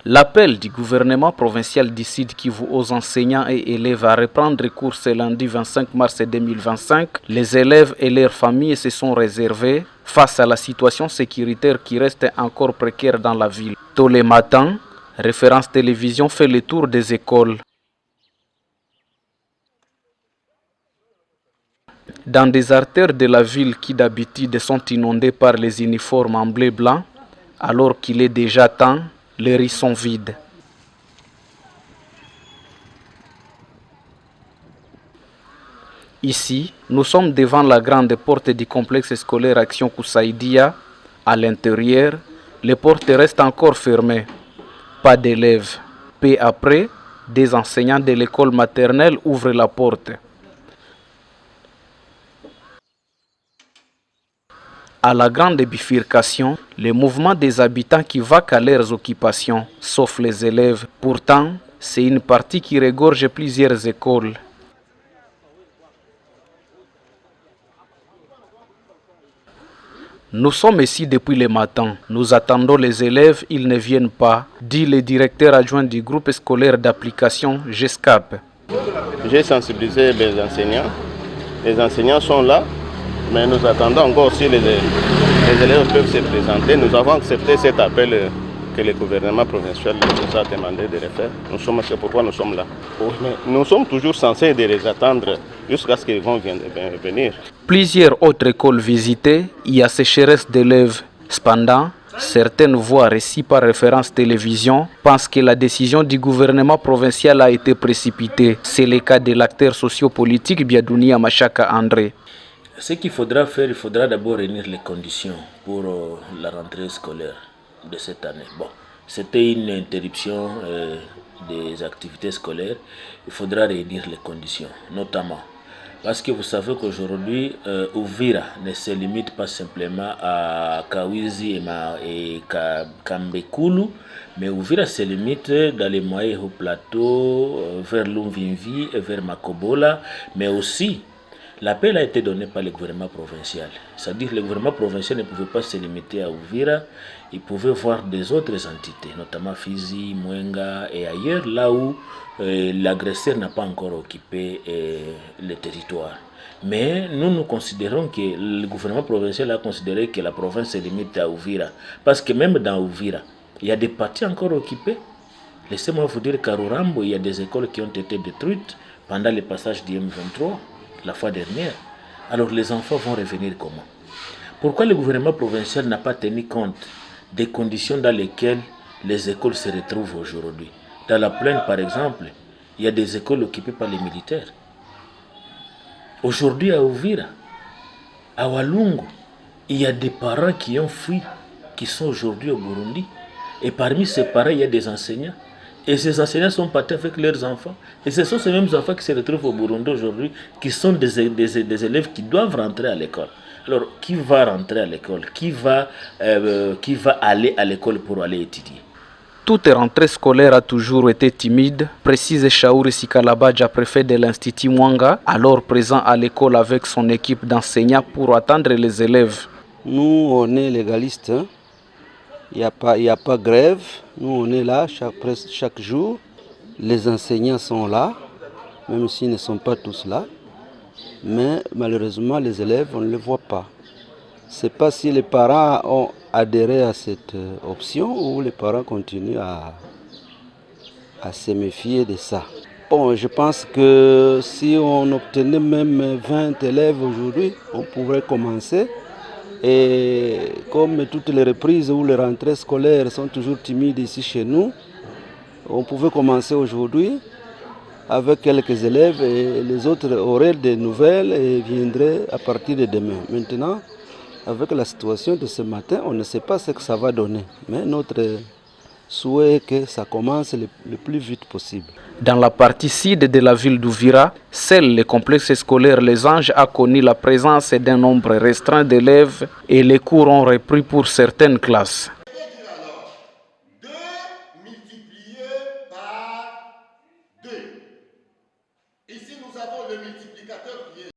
L'appel du gouvernement provincial du Sud Kivu aux enseignants et élèves à reprendre cours ce lundi 25 mars 2025, les élèves et leurs familles se sont réservés face à la situation sécuritaire qui reste encore précaire dans la ville. Tôt le matin, Référence Télévision fait le tour des écoles. Dans des artères de la ville qui d'habitude sont inondées par les uniformes en bleu-blanc, alors qu'il est déjà temps, les rues sont vides. Ici, nous sommes devant la grande porte du complexe scolaire Action Koussaïdia. À l'intérieur, les portes restent encore fermées. Pas d'élèves. Peu après, des enseignants de l'école maternelle ouvrent la porte. À la grande bifurcation, le mouvement des habitants qui vaquent à leurs occupations, sauf les élèves. Pourtant, c'est une partie qui regorge plusieurs écoles. Nous sommes ici depuis le matin. Nous attendons les élèves, ils ne viennent pas, dit le directeur adjoint du groupe scolaire d'application GESCAP. J'ai sensibilisé les enseignants. Les enseignants sont là. Mais nous attendons encore si les élèves peuvent se présenter. Nous avons accepté cet appel que le gouvernement provincial nous a demandé de refaire. C'est pourquoi nous sommes là. Mais nous sommes toujours censés de les attendre jusqu'à ce qu'ils vont venir. Plusieurs autres écoles visitées, il y a sécheresse d'élèves. Cependant, certaines voix reçues par Référence Télévision pensent que la décision du gouvernement provincial a été précipitée. C'est le cas de l'acteur sociopolitique Biadouni Amachaka André. Ce qu'il faudra faire, il faudra d'abord réunir les conditions pour la rentrée scolaire de cette année. Bon, c'était une interruption des activités scolaires. Il faudra réunir les conditions, notamment parce que vous savez qu'aujourd'hui, Uvira ne se limite pas simplement à Kawizi et Kambekulu, mais Uvira se limite dans les moyens au plateau, vers Lumvimvi et vers Makobola, mais aussi l'appel a été donné par le gouvernement provincial. C'est-à-dire que le gouvernement provincial ne pouvait pas se limiter à Uvira, il pouvait voir des autres entités, notamment Fizi, Mwenga et ailleurs, là où l'agresseur n'a pas encore occupé le territoire. Mais nous considérons que le gouvernement provincial a considéré que la province se limite à Uvira. Parce que même dans Uvira, il y a des parties encore occupées. Laissez-moi vous dire qu'à Rurambo, il y a des écoles qui ont été détruites pendant le passage du M23. La fois dernière. Alors les enfants vont revenir comment? Pourquoi le gouvernement provincial n'a pas tenu compte des conditions dans lesquelles les écoles se retrouvent aujourd'hui? Dans la plaine, par exemple, il y a des écoles occupées par les militaires. Aujourd'hui, à Uvira, à Walungu, il y a des parents qui ont fui, qui sont aujourd'hui au Burundi. Et parmi ces parents, il y a des enseignants. Et ces enseignants sont partis avec leurs enfants. Et ce sont ces mêmes enfants qui se retrouvent au Burundi aujourd'hui, qui sont des élèves qui doivent rentrer à l'école. Alors, qui va rentrer à l'école? Qui va aller à l'école pour aller étudier? Toute rentrée scolaire a toujours été timide, précise Shaouri Sikalabadja, préfet de l'Institut Mwanga, alors présent à l'école avec son équipe d'enseignants pour attendre les élèves. Nous, on est légalistes. Il n'y a pas grève, nous on est là presque chaque jour. Les enseignants sont là, même s'ils ne sont pas tous là. Mais malheureusement, les élèves, on ne les voit pas. Je ne sais pas si les parents ont adhéré à cette option ou les parents continuent à se méfier de ça. Bon, je pense que si on obtenait même 20 élèves aujourd'hui, on pourrait commencer. Et comme toutes les reprises où les rentrées scolaires sont toujours timides ici chez nous, on pouvait commencer aujourd'hui avec quelques élèves et les autres auraient des nouvelles et viendraient à partir de demain. Maintenant, avec la situation de ce matin, on ne sait pas ce que ça va donner. Mais notre souhait est que ça commence le plus vite possible. Dans la partie sud de la ville d'Uvira, seul le complexe scolaire Les Anges a connu la présence d'un nombre restreint d'élèves et les cours ont repris pour certaines classes.